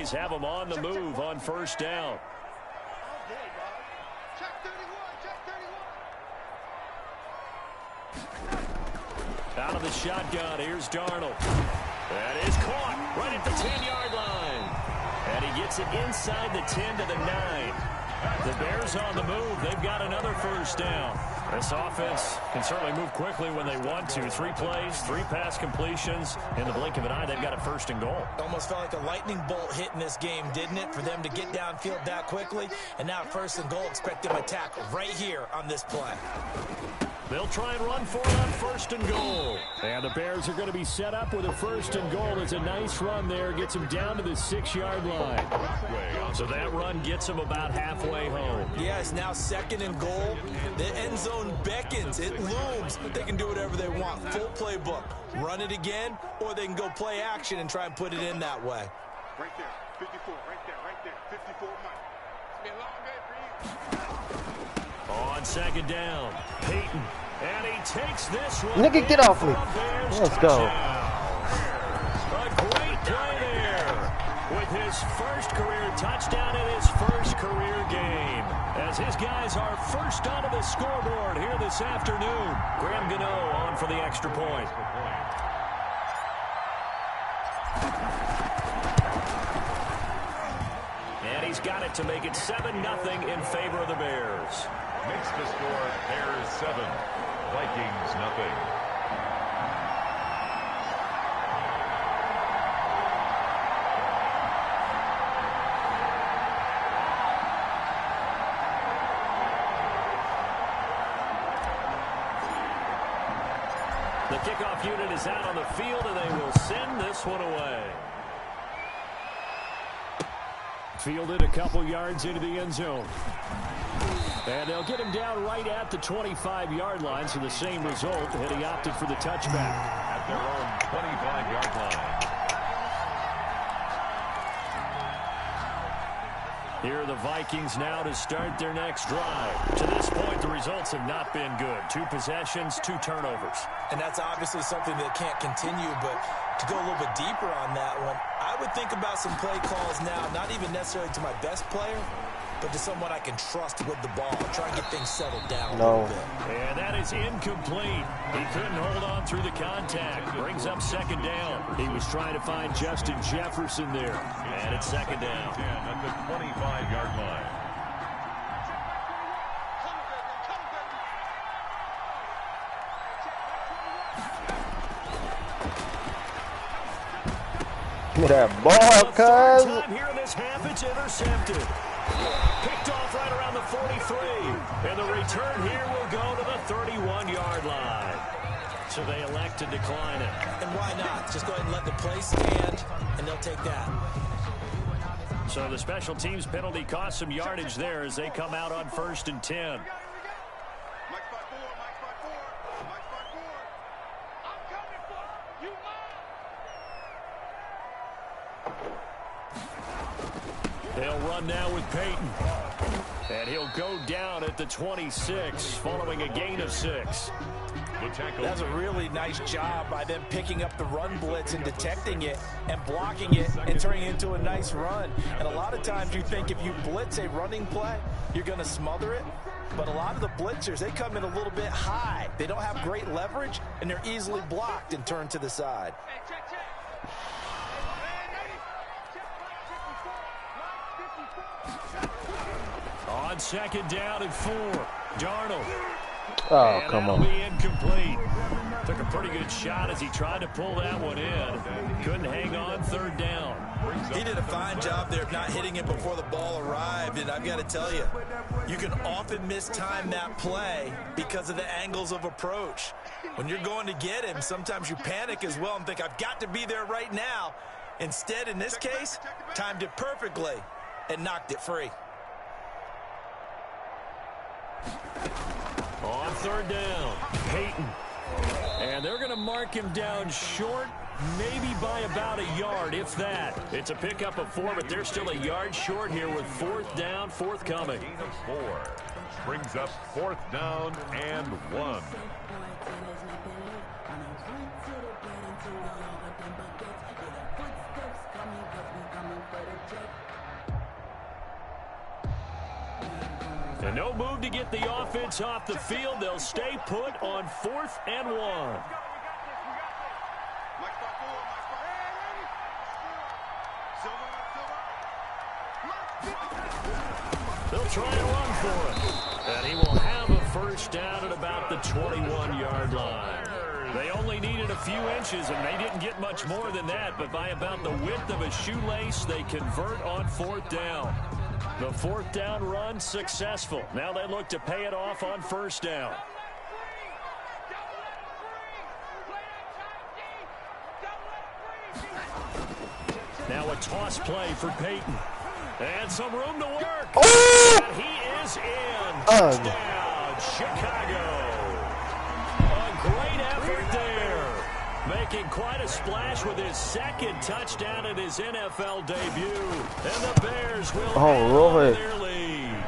Phillies have them on the move on first down. Out of the shotgun, here's Darnold. That is caught right at the 10-yard line. And he gets it inside the 10 to the 9. The Bears on the move. They've got another first down. This offense can certainly move quickly when they want to. 3 plays, 3 pass completions. In the blink of an eye, they've got a first and goal. Almost felt like a lightning bolt hit in this game, didn't it? For them to get downfield that quickly. And now first and goal, expect them to attack right here on this play. They'll try and run for it on first and goal. And the Bears are going to be set up with a first and goal. It's a nice run there. Gets them down to the 6-yard line. So that run gets them about halfway home. Yeah, it's now second and goal. The end zone beckons. It looms. They can do whatever they want. Full playbook. Run it again, or they can go play action and try and put it in that way. Right there. 54. Right there. 54. It's been a long day for you. On second down, Peyton, and he takes this one. Nigga, get off me. Let's go. A great play there with his first career touchdown in his first career game. As his guys are first onto the scoreboard here this afternoon. Graham Gano on for the extra point. And he's got it to make it 7-0 in favor of the Bears. Makes the score Bears 7, Vikings nothing. The kickoff unit is out on the field, and they will send this one away. Fielded a couple yards into the end zone. And they'll get him down right at the 25-yard line, so the same result, and he opted for the touchback. At their own 25-yard line. Here are the Vikings now to start their next drive. To this point, the results have not been good. 2 possessions, 2 turnovers. And that's obviously something that can't continue, but to go a little bit deeper on that one, I would think about some play calls now, not even necessarily to my best player, but to someone I can trust with the ball. Try and get things settled down a little bit. And that is incomplete. He couldn't hold on through the contact. Brings up second down. He was trying to find Justin Jefferson there. And it's second down. 10 at the 25-yard line. Give me that ball, cuz. Time here in this half, it's intercepted. Picked off right around the 43. And the return here will go to the 31-yard line. So they elect to decline it. And why not? Just go ahead and let the play stand, and they'll take that. So the special teams penalty cost some yardage there as they come out on 1st and 10. They'll run now with Peyton. And he'll go down at the 26 following a gain of 6. That's a really nice job by them picking up the run blitz and detecting it and blocking it and turning it into a nice run. And a lot of times you think if you blitz a running play, you're going to smother it. But a lot of the blitzers, they come in a little bit high. They don't have great leverage, and they're easily blocked and turned to the side. On second down and 4, Darnold. Oh, and come that'll on. be incomplete. Took a pretty good shot as he tried to pull that one in. Couldn't hang on 3rd down. He did a fine job there of not hitting it before the ball arrived, and I've got to tell you, you can often mistime that play because of the angles of approach. When you're going to get him, sometimes you panic as well and think, I've got to be there right now. Instead, in this case, timed it perfectly and knocked it free. On 3rd down, Peyton. And they're going to mark him down short, maybe by about a yard, if that. It's a pickup of 4, but they're still a yard short here with 4th down, forthcoming. Gain of 4 brings up 4th down and 1. And no move to get the offense off the field. They'll stay put on 4th and 1. They'll try and run for it. And he will have a first down at about the 21-yard line. They only needed a few inches, and they didn't get much more than that. But by about the width of a shoelace, they convert on 4th down. The 4th down run successful. Now they look to pay it off on 1st down. Now a toss play for Peyton. And some room to work. Oh! And he is in. Touchdown, Chicago. A great effort there. Making quite a splash with his 2nd touchdown in his NFL debut. And the Bears will have their lead.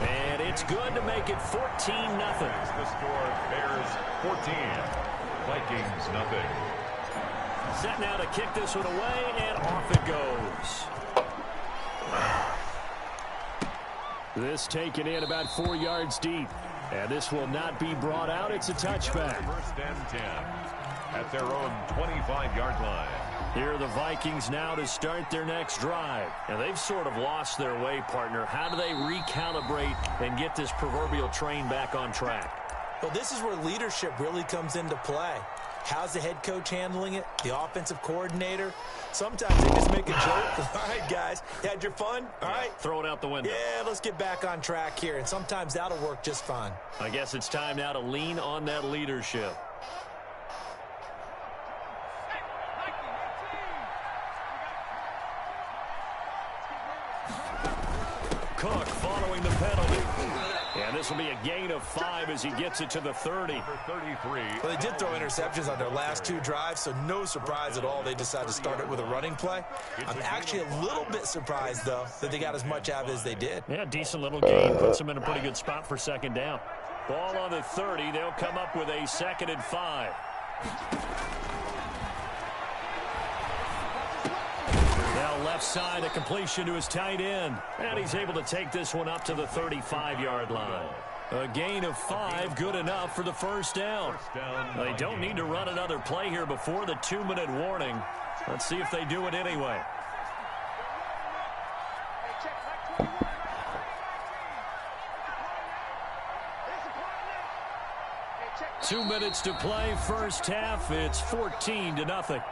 And it's good to make it 14-0. The score, Bears 14, Vikings nothing. Set now to kick this one away, and off it goes. This taken in about 4 yards deep. And this will not be brought out. It's a touchback. 1st and 10 at their own 25-yard line. Here are the Vikings now to start their next drive. And they've sort of lost their way, partner. How do they recalibrate and get this proverbial train back on track? Well, this is where leadership really comes into play. How's the head coach handling it? The offensive coordinator? Sometimes they just make a joke. All right, guys, you had your fun? All right. Throw it out the window. Yeah, let's get back on track here. And sometimes that'll work just fine. I guess it's time now to lean on that leadership. Cook following the penalty. And this will be a gain of 5 as he gets it to the 30. Number 33. Well, they did throw interceptions on their last 2 drives, so no surprise at all they decided to start it with a running play. I'm actually a little bit surprised, though, that they got as much out of it as they did. Yeah, decent little gain. Puts them in a pretty good spot for 2nd down. Ball on the 30. They'll come up with a 2nd and 5. Now left side, a completion to his tight end. And he's able to take this one up to the 35-yard line. A gain of 5, good enough for the 1st down. They don't need to run another play here before the 2-minute warning. Let's see if they do it anyway. Two minutes to play, first half. It's 14-0.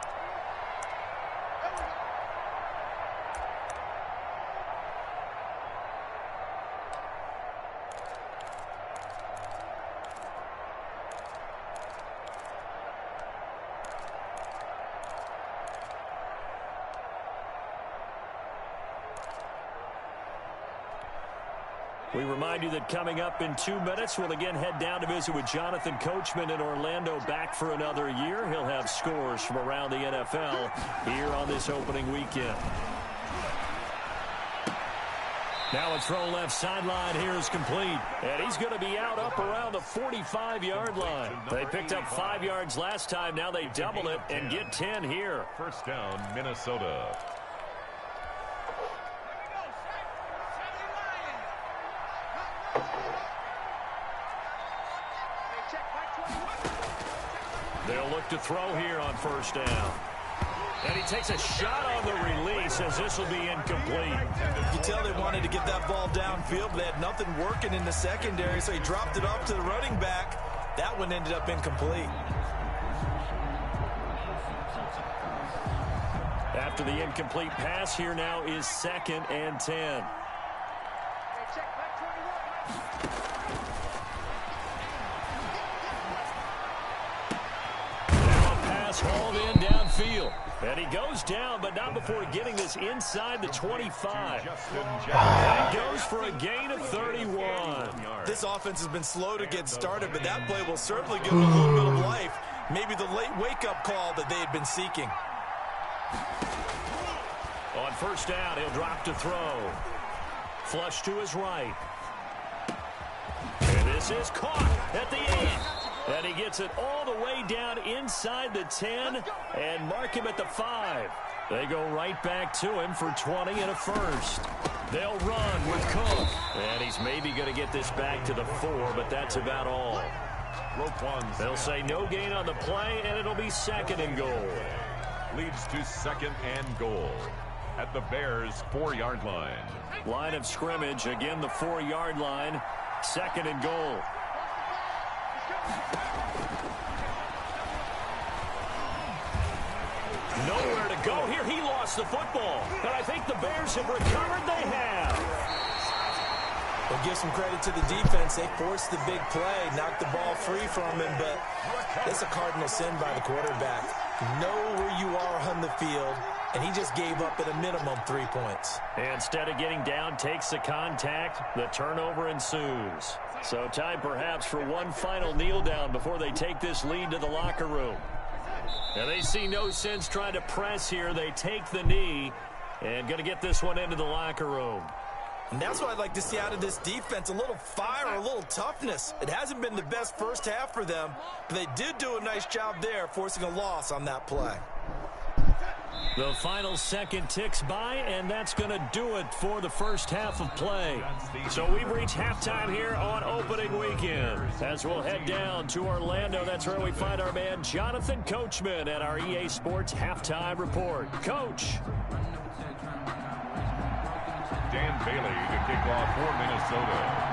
We remind you that coming up in 2 minutes, we'll again head down to visit with Jonathan Coachman in Orlando, back for another year. He'll have scores from around the NFL here on this opening weekend. Now a throw left sideline here is complete. And he's going to be out up around the 45-yard line. They picked up 5 yards last time. Now they double it and get 10 here. 1st down, Minnesota. They'll look to throw here on 1st down. And he takes a shot on the release as this will be incomplete. You can tell they wanted to get that ball downfield, but they had nothing working in the secondary, so he dropped it up to the running back. That one ended up incomplete. After the incomplete pass, here now is 2nd and 10. Hauled in downfield. And he goes down, but not before getting this inside the 25. And he goes for a gain of 31. This offense has been slow to get started, but that play will certainly give them a little bit of life. Maybe the late wake-up call that they had been seeking. On 1st down, he'll drop to throw. Flush to his right. And this is caught at the 8. And he gets it all the way down inside the 10 and mark him at the 5. They go right back to him for 20 and a first. They'll run with Cook. And he's maybe going to get this back to the 4, but that's about all. They'll say no gain on the play, and it'll be 2nd and goal. Leads to 2nd and goal at the Bears' 4-yard line. Line of scrimmage, again the 4-yard line, 2nd and goal. Nowhere to go here. He lost the football. But I think the Bears have recovered. They have. We'll give some credit to the defense. They forced the big play, knocked the ball free from him, but it's a cardinal sin by the quarterback. Know where you are on the field, and he just gave up at a minimum 3 points. Instead of getting down, takes the contact. The turnover ensues. So time perhaps for one final kneel down before they take this lead to the locker room. Now they see no sense trying to press here. They take the knee and going to get this one into the locker room. And that's what I'd like to see out of this defense, a little fire, a little toughness. It hasn't been the best first half for them, but they did do a nice job there, forcing a loss on that play. The final second ticks by, and that's going to do it for the first half of play. So we've reached halftime here on opening weekend. As we'll head down to Orlando, that's where we find our man Jonathan Coachman at our EA Sports Halftime Report. Coach. Dan Bailey to kick off for Minnesota.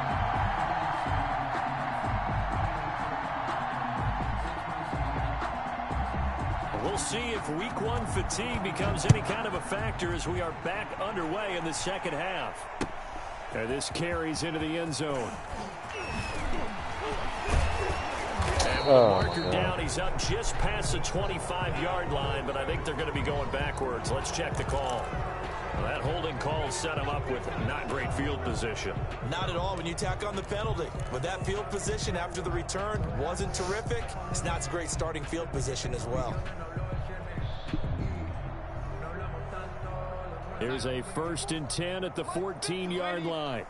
We'll see if week 1 fatigue becomes any kind of a factor as we are back underway in the second half. And this carries into the end zone. And with the marker down, he's up just past the 25-yard line, but I think they're going to be going backwards. Let's check the call. Well, that holding call set him up with not great field position. Not at all when you tack on the penalty. But that field position after the return wasn't terrific. It's not a great starting field position as well. Here's a 1st and 10 at the 14-yard line.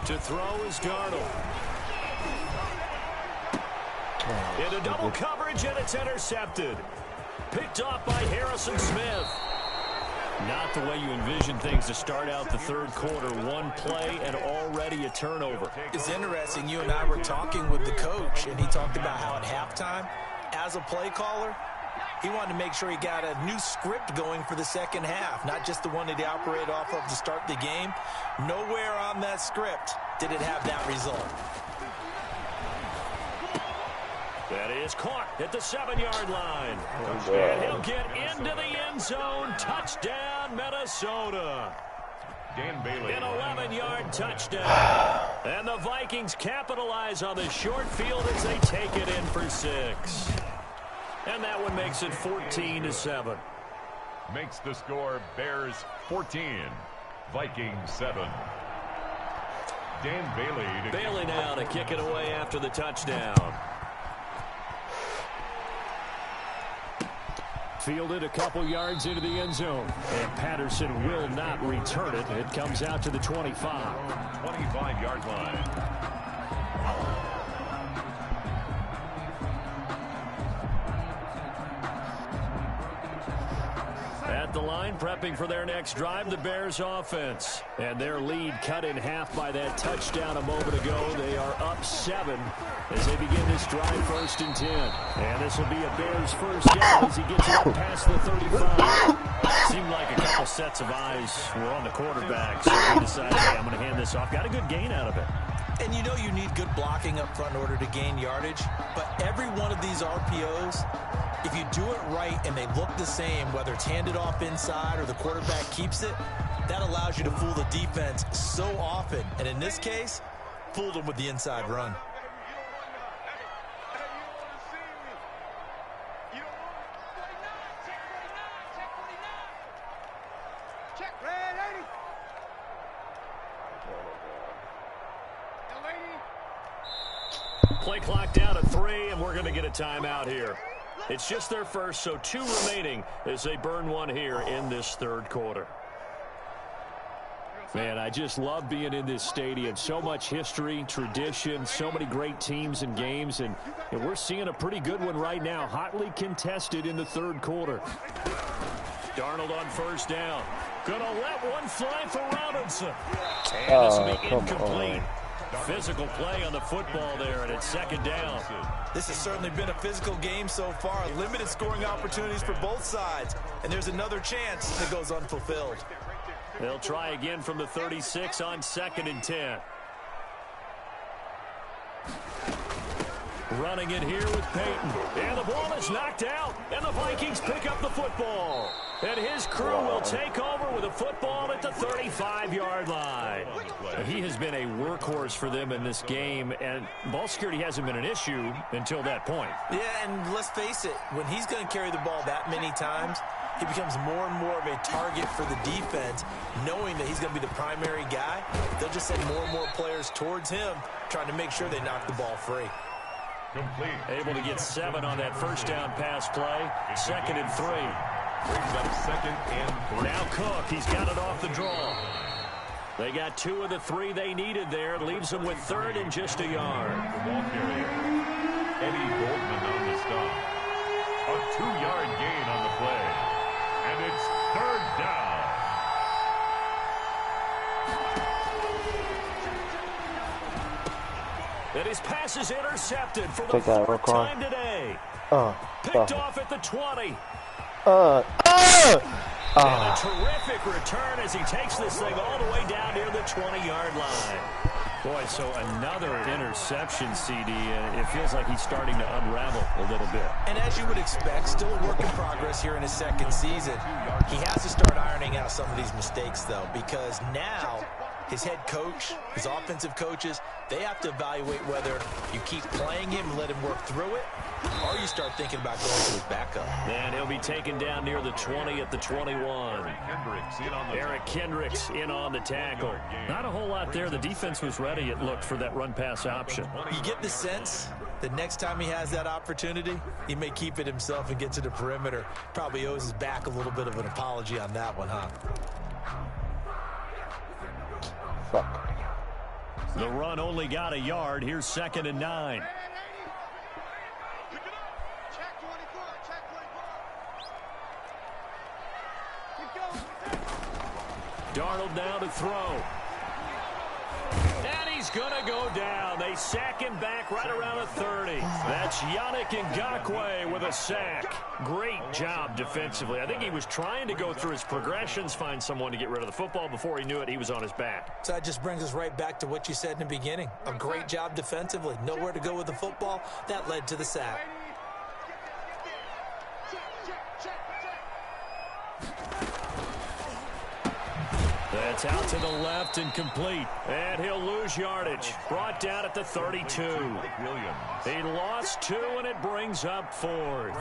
To throw is Darnold. Into double coverage, and it's intercepted. Picked off by Harrison Smith. Not the way you envision things to start out the third quarter. One play and already a turnover. It's interesting. You and I were talking with the coach, and he talked about how at halftime, as a play caller, he wanted to make sure he got a new script going for the second half, not just the one that he operated off of to start the game. Nowhere on that script did it have that result. That is caught at the 7-yard line. And he'll get into the end zone. Touchdown, Minnesota. Dan Bailey. An 11-yard touchdown. And the Vikings capitalize on the short field as they take it in for 6. And that one makes it 14-7. Makes the score Bears 14, Vikings 7. Dan Bailey. Bailey now to kick it away after the touchdown. Fielded a couple yards into the end zone. And Patterson will not return it. It comes out to the 25. 25-yard line. At the line, prepping for their next drive, the Bears offense. And their lead cut in half by that touchdown a moment ago. They are up 7 as they begin this drive 1st and 10. And this will be a Bears first down as he gets it up past the 35. Seemed like a couple sets of eyes were on the quarterback, so he decided, hey, I'm going to hand this off. Got a good gain out of it. And you know you need good blocking up front in order to gain yardage. But every one of these RPOs, if you do it right and they look the same, whether it's handed off inside or the quarterback keeps it, that allows you to fool the defense so often. And in this case, fooled them with the inside run. Play clock down at 3, and we're going to get a timeout here. It's just their first, so 2 remaining as they burn one here in this third quarter. Man, I just love being in this stadium. So much history, tradition, so many great teams and games, and we're seeing a pretty good one right now, hotly contested in the third quarter. Darnold on first down. Gonna let one fly for Robinson. And this will be incomplete. Physical play on the football there, and it's second down. This has certainly been a physical game so far. Limited scoring opportunities for both sides. And there's another chance that goes unfulfilled. They'll try again from the 36 on 2nd and 10. Running it here with Peyton. And the ball is knocked out. And the Vikings pick up the football. And his crew will take over with a football at the 35-yard line. He has been a workhorse for them in this game. And ball security hasn't been an issue until that point. Yeah, and let's face it. When he's going to carry the ball that many times, he becomes more and more of a target for the defense, knowing that he's going to be the primary guy. They'll just send more and more players towards him, trying to make sure they knock the ball free. Complete. Able to get 7 on that first down pass play. 2nd and 3. Brings up 2nd and 3. Now Cook, he's got it off the draw. They got 2 of the 3 they needed there. Leaves them with 3rd and just a yard. Ball carrier. Eddie Goldman on the stop. A 2-yard gain on the play. And it's 3rd down. And his pass is intercepted for the 4th time today. Picked off at the 20. And a terrific return as he takes this thing all the way down near the 20-yard line. Boy, so another interception, CD, and it feels like he's starting to unravel a little bit. And as you would expect, still a work in progress here in his 2nd season. He has to start ironing out some of these mistakes, though, because now his head coach, his offensive coaches, they have to evaluate whether you keep playing him and let him work through it, or you start thinking about going to his backup. And he'll be taken down near the 20 at the 21. Eric Kendricks in on the tackle. Not a whole lot there. The defense was ready, it looked, for that run-pass option. You get the sense that next time he has that opportunity, he may keep it himself and get to the perimeter. Probably owes his back a little bit of an apology on that one, huh? Fuck. The run only got a yard. Here's 2nd and 9. Darnold now to throw. And he's going to go down. They sack him back right around the 30. That's Yanez Ngakoue with a sack. Great job defensively. I think he was trying to go through his progressions, find someone to get rid of the football. Before he knew it, he was on his back. So that just brings us right back to what you said in the beginning. A great job defensively. Nowhere to go with the football. That led to the sack. That's out to the left and complete. And he'll lose yardage. Brought down at the 32. He lost 2, and it brings up 4th.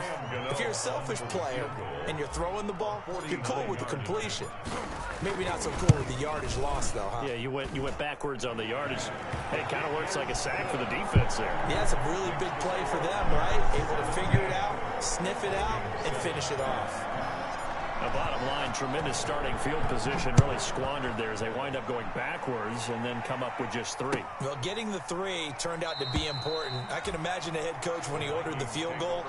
If you're a selfish player and you're throwing the ball, you're cool with the completion. Maybe not so cool with the yardage loss, though, huh? Yeah, you went backwards on the yardage. Hey, it kind of works like a sack for the defense there. Yeah, it's a really big play for them, right? Able to figure it out, sniff it out, and finish it off. The bottom line, tremendous starting field position, really squandered there as they wind up going backwards and then come up with just 3. Well, getting the 3 turned out to be important. I can imagine the head coach when he ordered the field goal.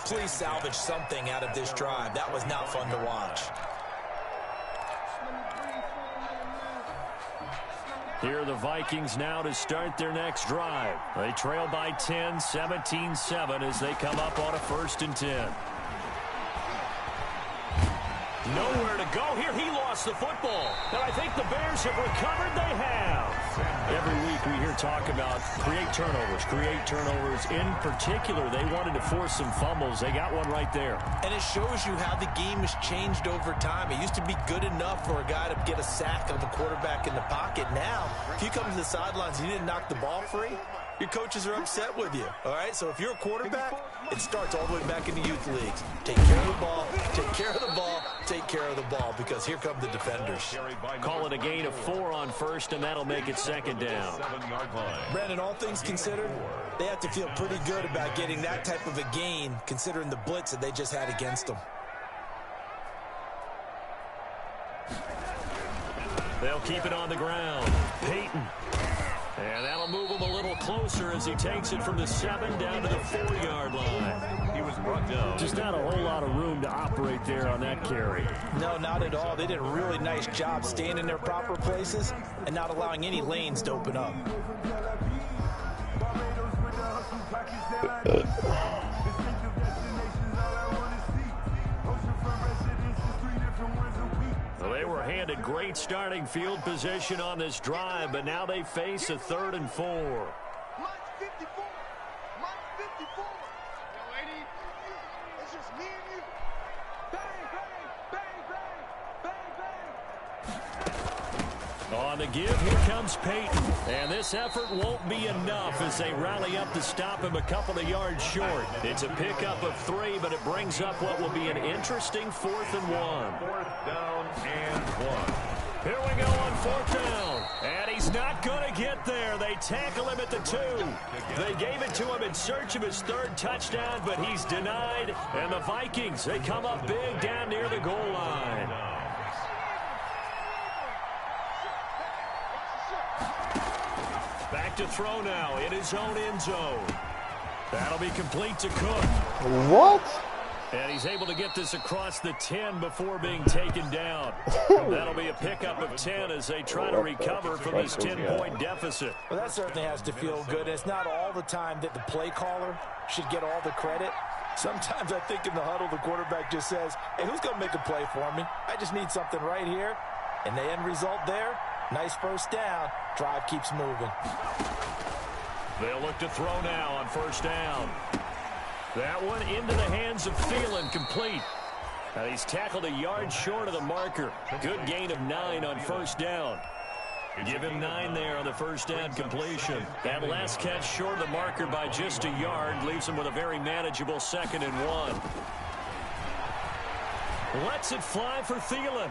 Please salvage something out of this drive. That was not fun to watch. Here are the Vikings now to start their next drive. They trail by 10, 17-7 as they come up on a 1st and 10. Nowhere to go here. He lost the football. And I think the Bears have recovered. They have. Every week we hear talk about create turnovers. In particular, they wanted to force some fumbles. They got one right there. And it shows you how the game has changed over time. It used to be good enough for a guy to get a sack of a quarterback in the pocket. Now, if you come to the sidelines and you didn't knock the ball free, your coaches are upset with you, all right? So if you're a quarterback, it starts all the way back in the youth leagues. Take care of the ball, take care of the ball, take care of the ball, because here come the defenders. Call it a gain of 4 on 1st, and that'll make it 2nd down. Brandon, all things considered, they have to feel pretty good about getting that type of a gain, considering the blitz that they just had against them. They'll keep it on the ground. Peyton. And that'll move him a little closer as he takes it from the 7 down to the 4-yard line. He was brought down. Just not a whole lot of room to operate there on that carry. No, not at all. They did a really nice job staying in their proper places and not allowing any lanes to open up. Well, they were handed great starting field position on this drive, but now they face a 3rd and 4. Mike 54. Mike 54. Yo, 80. It's just me and you. Bang, bang, bang, bang, bang, bang. On the give, here comes Peyton. And this effort won't be enough as they rally up to stop him a couple of yards short. It's a pickup of 3, but it brings up what will be an interesting 4th and 1. 4th down and 1. Here we go on 4th down. And he's not going to get there. They tackle him at the 2. They gave it to him in search of his 3rd touchdown, but he's denied. And the Vikings, they come up big down near the goal line. Back to throw now in his own end zone. That'll be complete to Cook. What? And he's able to get this across the 10 before being taken down. That'll be a pickup of 10 as they try to recover from this 10-point deficit. Well, that certainly has to feel good. It's not all the time that the play caller should get all the credit. Sometimes I think in the huddle, the quarterback just says, hey, who's going to make a play for me? I just need something right here. And the end result there, nice 1st down. Drive keeps moving. They'll look to throw now on 1st down. That one into the hands of Thielen, complete. Now he's tackled a yard short of the marker. Good gain of 9 on 1st down. Give him 9 there on the 1st down completion. That last catch short of the marker by just a yard leaves him with a very manageable 2nd and 1. Lets it fly for Thielen.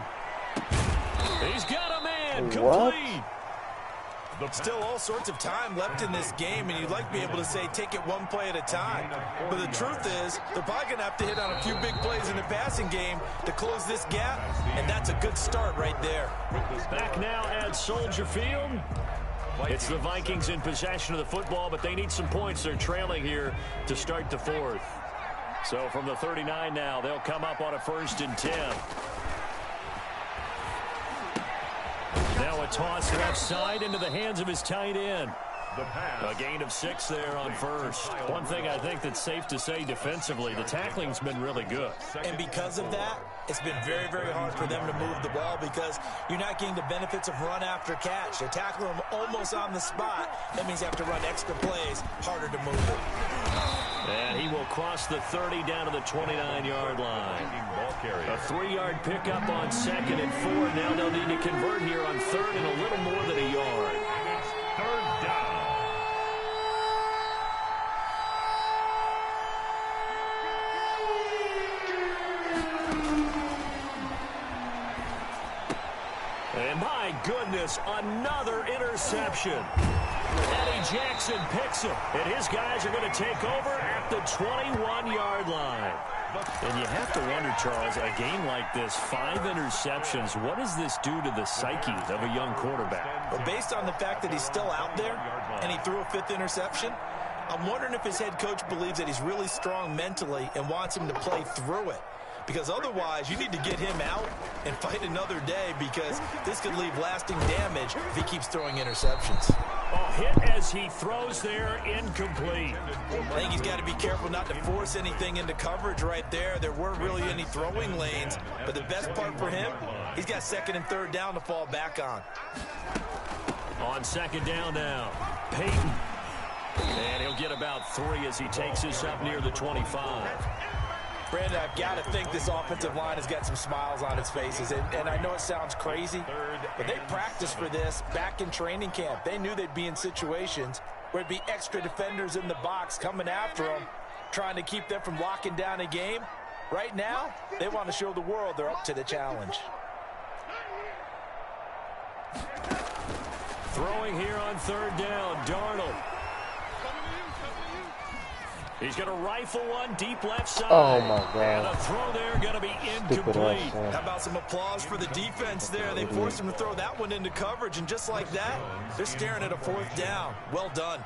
He's got a man, complete. Still all sorts of time left in this game, and you'd like to be able to say take it one play at a time. But the truth is, they're probably going to have to hit on a few big plays in the passing game to close this gap, and that's a good start right there. Back now at Soldier Field. It's the Vikings in possession of the football, but they need some points. They're trailing here to start the 4th. So from the 39 now, they'll come up on a 1st and 10. Now a toss left side into the hands of his tight end. A gain of 6 there on 1st. One thing I think that's safe to say defensively, the tackling's been really good. And because of that, it's been very, very hard for them to move the ball because you're not getting the benefits of run after catch. They're tackling them almost on the spot. That means you have to run extra plays, harder to move it. And he will cross the 30 down to the 29-yard line. A 3-yard pickup on 2nd and 4. Now they'll need to convert here on 3rd and a little more than a yard. And it's 3rd down. And my goodness, another interception. Eddie Jackson picks him, and his guys are going to take over at the 21-yard line. And you have to wonder, Charles, a game like this, 5 interceptions, what does this do to the psyche of a young quarterback? Well, based on the fact that he's still out there and he threw a 5th interception, I'm wondering if his head coach believes that he's really strong mentally and wants him to play through it. Because otherwise, you need to get him out and fight another day because this could leave lasting damage if he keeps throwing interceptions. Oh, hit as he throws there, incomplete. I think he's got to be careful not to force anything into coverage right there. There weren't really any throwing lanes, but the best part for him, he's got 2nd and 3rd down to fall back on. On 2nd down now, Peyton. And he'll get about 3 as he takes this up near the 25. Brandon, I've got to think this offensive line has got some smiles on its faces. And I know it sounds crazy, but they practiced for this back in training camp. They knew they'd be in situations where there'd be extra defenders in the box coming after them, trying to keep them from locking down a game. Right now, they want to show the world they're up to the challenge. Throwing here on 3rd down, Darnold. He's going to rifle one deep left side. Oh, my God. And a throw there going to be incomplete. How about some applause for the defense there? They forced him to throw that one into coverage, and just like that, they're staring at a 4th down. Well done.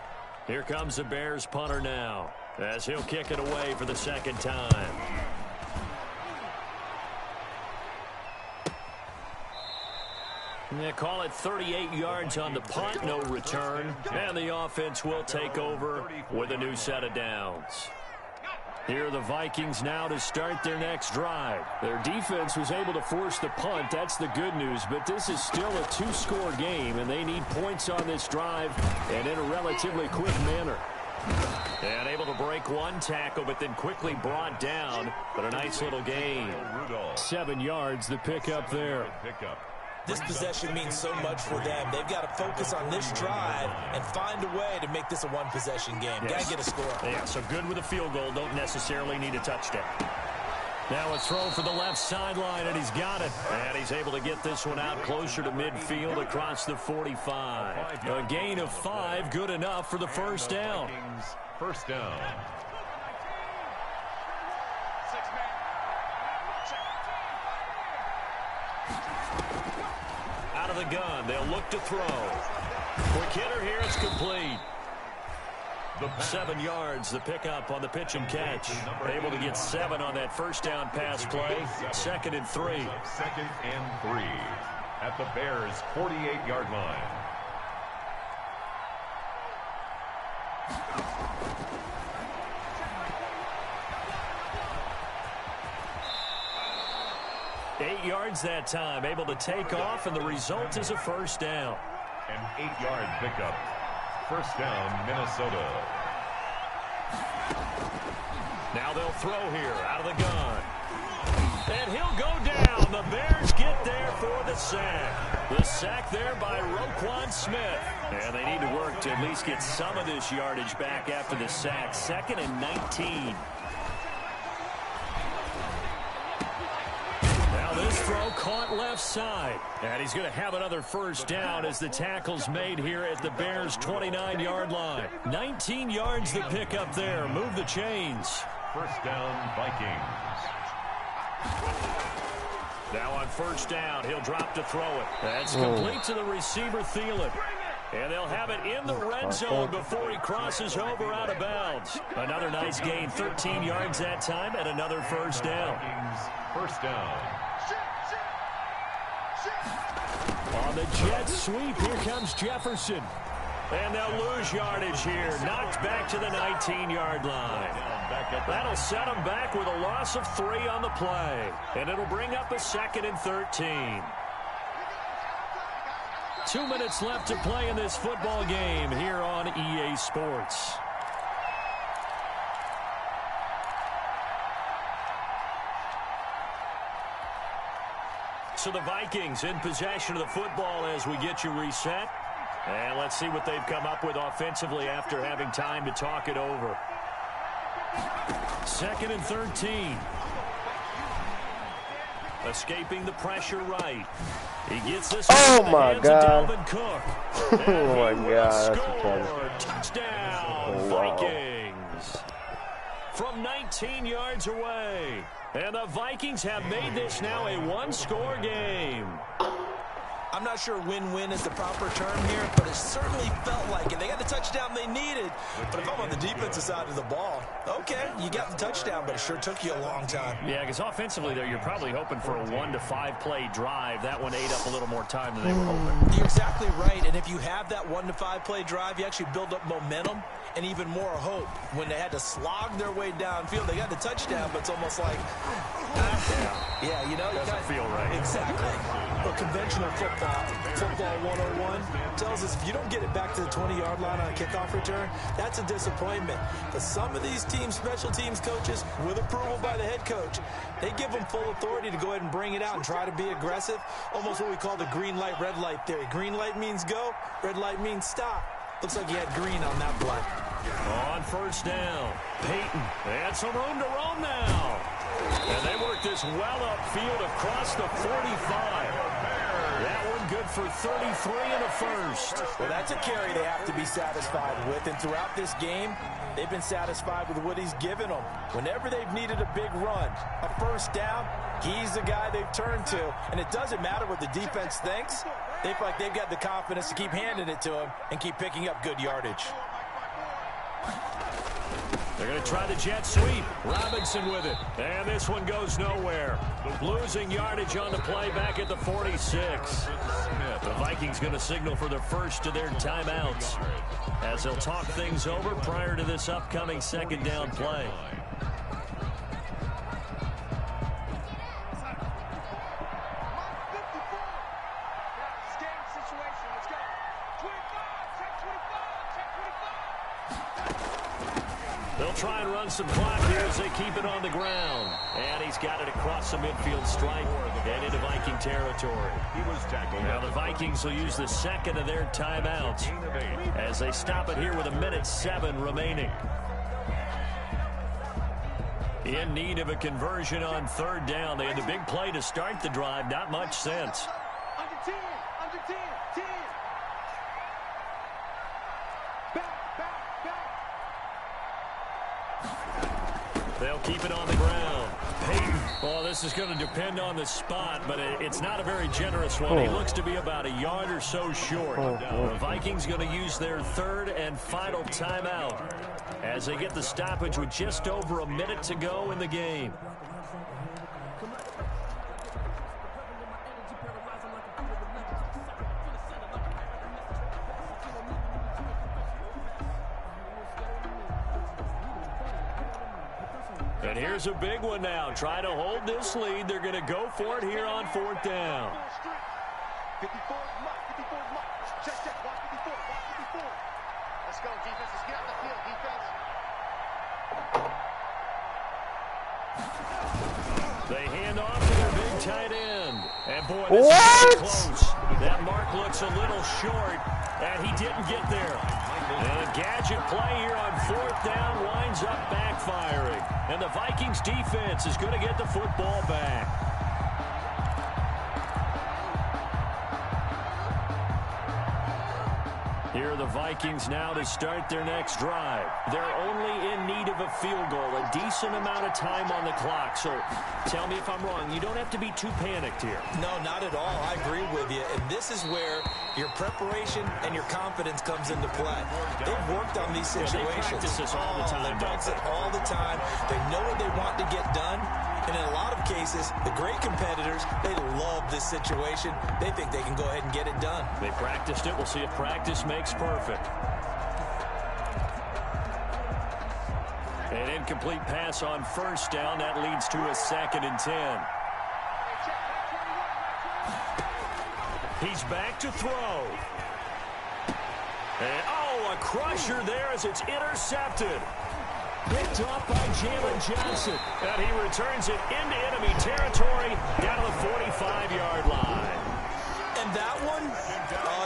Here comes the Bears punter now, as he'll kick it away for the 2nd time. They call it 38 yards on the punt, no return, and the offense will take over with a new set of downs. Here are the Vikings now to start their next drive. Their defense was able to force the punt. That's the good news, but this is still a 2-score game, and they need points on this drive and in a relatively quick manner. And able to break one tackle, but then quickly brought down, but a nice little gain. 7 yards, the pickup there. This possession means so much for them. They've got to focus on this drive and find a way to make this a one-possession game. Yes. Got to get a score. Yeah, so good with a field goal. Don't necessarily need a touchdown. Now a throw for the left sideline, and he's got it. And he's able to get this one out closer to midfield across the 45. A gain of 5, good enough for the first down. First down. Out of the gun, they'll look to throw. Quick hitter here, it's complete. 7 yards, the pickup on the pitch and catch. Able to get 7 on that first down pass play. 2nd and 3. 2nd and 3 at the Bears' 48-yard line. Eight yards that time, able to take off, and the result is a first down. An 8-yard pickup. First down, Minnesota. Now they'll throw here out of the gun. And he'll go down. The Bears get there for the sack. The sack there by Roquan Smith. And they need to work to at least get some of this yardage back after the sack. 2nd and 19. This throw caught left side. And he's going to have another first down as the tackle's made here at the Bears' 29-yard line. 19 yards the pickup there. Move the chains. First down, Vikings. Now on first down, he'll drop to throw it. That's complete to the receiver, Thielen. And they'll have it in the red zone before he crosses over out of bounds. Another nice gain, 13 yards that time, and another first down. First down. On the jet sweep, here comes Jefferson. And they'll lose yardage here. Knocked back to the 19-yard line. That'll set them back with a loss of 3 on the play. And it'll bring up a 2nd and 13. 2 minutes left to play in this football game here on EA Sports. So the Vikings in possession of the football as we get you reset. And let's see what they've come up with offensively after having time to talk it over. 2nd and 13. Escaping the pressure right. He gets this. Oh, my God. Dalvin Cook. Oh, my God. Score. Touchdown, wow. Vikings. From 19 yards away. And the Vikings have made this now a one-score game. I'm not sure win-win is the proper term here, but it certainly felt like it. They got the touchdown they needed. But if I'm on the defensive side of the ball, okay, you got the touchdown, but it sure took you a long time. Yeah, because offensively there, you're probably hoping for a 1 to 5 play drive. That one ate up a little more time than they were hoping. You're exactly right, and if you have that 1 to 5 play drive, you actually build up momentum and even more hope. When they had to slog their way downfield, they got the touchdown, but it's almost like, yeah, you know, doesn't feel right. Exactly. But conventional football 101 tells us if you don't get it back to the 20-yard line on a kickoff return, that's a disappointment. But some of these teams, special teams coaches, with approval by the head coach, they give them full authority to go ahead and bring it out and try to be aggressive. Almost what we call the green light, red light theory. Green light means go, red light means stop. Looks like you had green on that play. On first down, Peyton and some room to roam now. And they work this well upfield across the 45. That one good for 33 and a first. Well, that's a carry they have to be satisfied with. And throughout this game, they've been satisfied with what he's given them. Whenever they've needed a big run, a first down, he's the guy they've turned to. And it doesn't matter what the defense thinks. They feel like they've got the confidence to keep handing it to him and keep picking up good yardage. They're going to try the jet sweep. Robinson with it. And this one goes nowhere. Losing yardage on the play back at the 46. The Vikings going to signal for the first of their timeouts as they'll talk things over prior to this upcoming second down play. They'll try and run some clock here as they keep it on the ground. And he's got it across the midfield stripe and into Viking territory. Now the Vikings will use the second of their timeouts as they stop it here with 1:07 remaining. In need of a conversion on third down. They had the big play to start the drive. Not much sense. Under 10, under 10, 10. Back, back, back. They'll keep it on the ground. Peyton. Well, this is going to depend on the spot, but it's not a very generous one. He looks to be about a yard or so short. The Vikings going to use their third and final timeout as they get the stoppage with just over a minute to go in the game. And here's a big one now. Try to hold this lead. They're going to go for it here on fourth down. 54 mark, 54 mark. Check, check, watch 54, watch 54. Let's go, defense. Let's get out the field, defense. They hand off to their big tight end. And boy, this is close. That mark looks a little short, and he didn't get there. And a gadget play here on fourth down winds up backfiring. And the Vikings defense is going to get the football back. Here are the Vikings now to start their next drive. They're only in need of a field goal, a decent amount of time on the clock. So tell me if I'm wrong. You don't have to be too panicked here. No, not at all. I agree with you. And this is where your preparation and your confidence comes into play. They've worked on these situations. They practice this all the time. They practice it all the time. They know what they want to get done. And in a lot of cases, the great competitors, they love this situation. They think they can go ahead and get it done. They practiced it. We'll see if practice makes perfect. An incomplete pass on first down. That leads to a 2nd and 10. He's back to throw. And, a crusher there as it's intercepted. Picked off by Jalen Johnson. And he returns it into enemy territory down to the 45-yard line. And that one,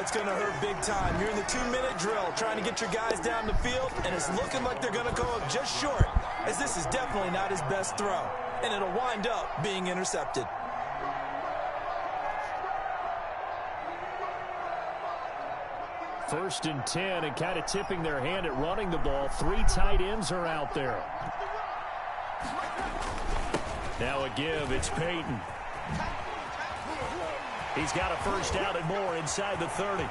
it's going to hurt big time. You're in the 2-minute drill trying to get your guys down the field, and it's looking like they're going to go up just short, as this is definitely not his best throw. And it'll wind up being intercepted. First and 10, and kind of tipping their hand at running the ball. 3 tight ends are out there. Now a give. It's Peyton. He's got a first down and more inside the 30.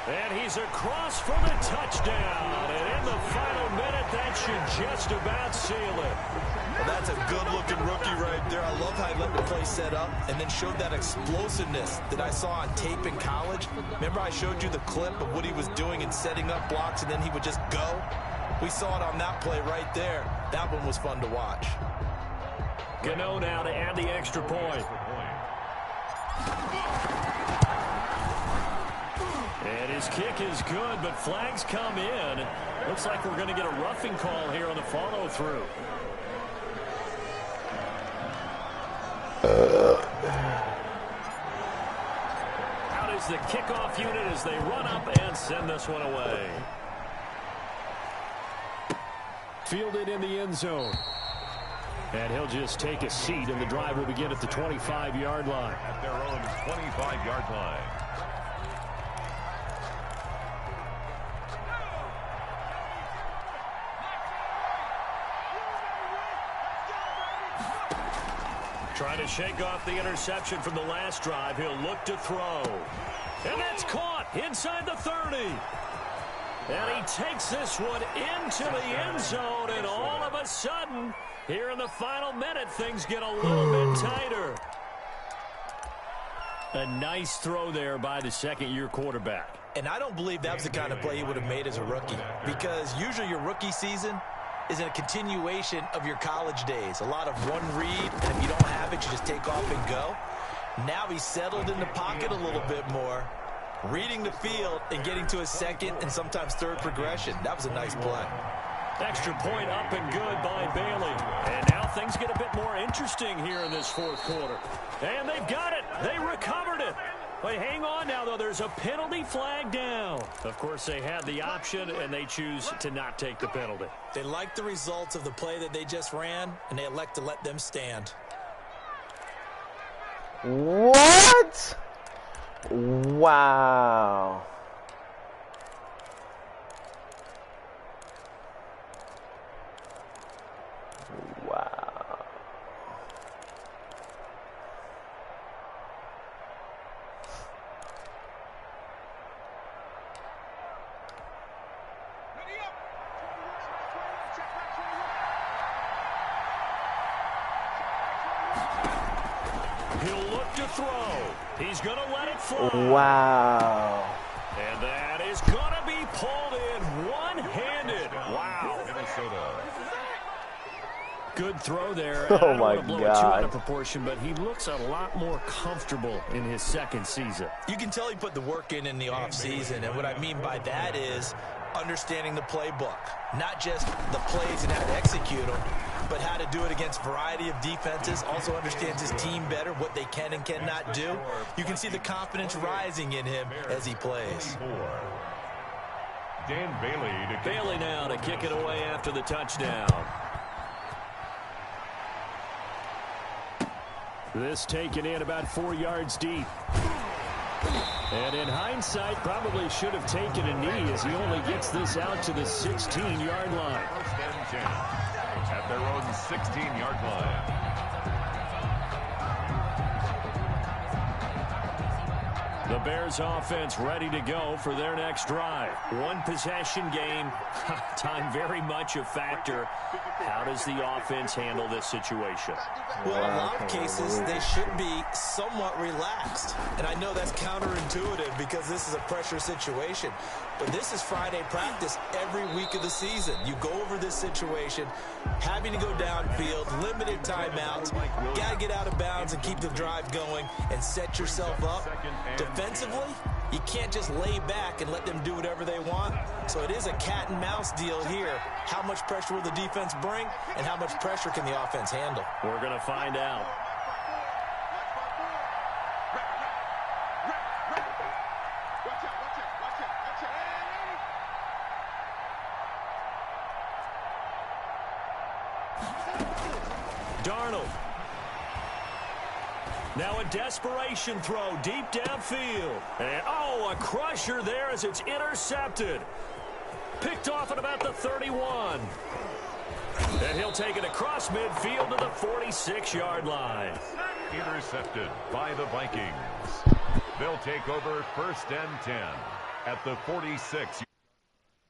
And he's across for the touchdown. And in the final minute, that should just about seal it. Well, that's a good-looking rookie right there. I love how he let the play set up and then showed that explosiveness that I saw on tape in college. Remember I showed you the clip of what he was doing and setting up blocks, and then he would just go? We saw it on that play right there. That one was fun to watch. Gano now to add the extra point. And his kick is good, but flags come in. Looks like we're going to get a roughing call here on the follow-through. Out is the kickoff unit as they run up and send this one away. Fielded in the end zone. And he'll just take a seat, and the drive will begin at the 25-yard line. At their own 25-yard line. Trying to shake off the interception from the last drive. He'll look to throw. And that's caught inside the 30. And he takes this one into the end zone. And all of a sudden, here in the final minute, things get a little bit tighter. A nice throw there by the second-year quarterback. And I don't believe that was the kind of play he would have made as a rookie, because usually your rookie season is a continuation of your college days. A lot of one read, and if you don't have it, you just take off and go. Now he's settled in the pocket a little bit more, reading the field and getting to his second and sometimes third progression. That was a nice play. Extra point up and good by Bailey. And now things get a bit more interesting here in this fourth quarter. And they've got it. They recovered it. But hang on now, though. There's a penalty flag down. Of course, they had the option, and they choose to not take the penalty. They like the results of the play that they just ran, and they elect to let them stand. What? Wow. Wow. He'll look to throw. He's going to let it fly. Wow. And that is going to be pulled in one-handed. Wow. Minnesota. Good throw there. Oh, I don't my want to blow it too God. out of proportion, but he looks a lot more comfortable in his second season. You can tell he put the work in the offseason, and what I mean by that is understanding the playbook. Not just the plays and how to execute them, but how to do it against a variety of defenses. Also understands his team better, what they can and cannot do. You can see the confidence rising in him as he plays. Dan Bailey to Bailey now to kick it away after the touchdown. This taken in about 4 yards deep. And in hindsight, probably should have taken a knee as he only gets this out to the 16-yard line. first and 10 at their own 16-yard line. The Bears offense ready to go for their next drive. One possession game. Time very much a factor. How does the offense handle this situation? Well, in a lot of cases, they should be somewhat relaxed. And I know that's counterintuitive because this is a pressure situation. But this is Friday practice every week of the season. You go over this situation, having to go downfield, limited timeouts, got to get out of bounds and keep the drive going and set yourself up. Defensively, you can't just lay back and let them do whatever they want. So it is a cat and mouse deal here. How much pressure will the defense bring, and how much pressure can the offense handle? We're going to find out. Darnold. Now a desperation throw deep downfield. And, oh, a crusher there as it's intercepted. Picked off at about the 31. And he'll take it across midfield to the 46-yard line. Intercepted by the Vikings. They'll take over first and 10 at the 46.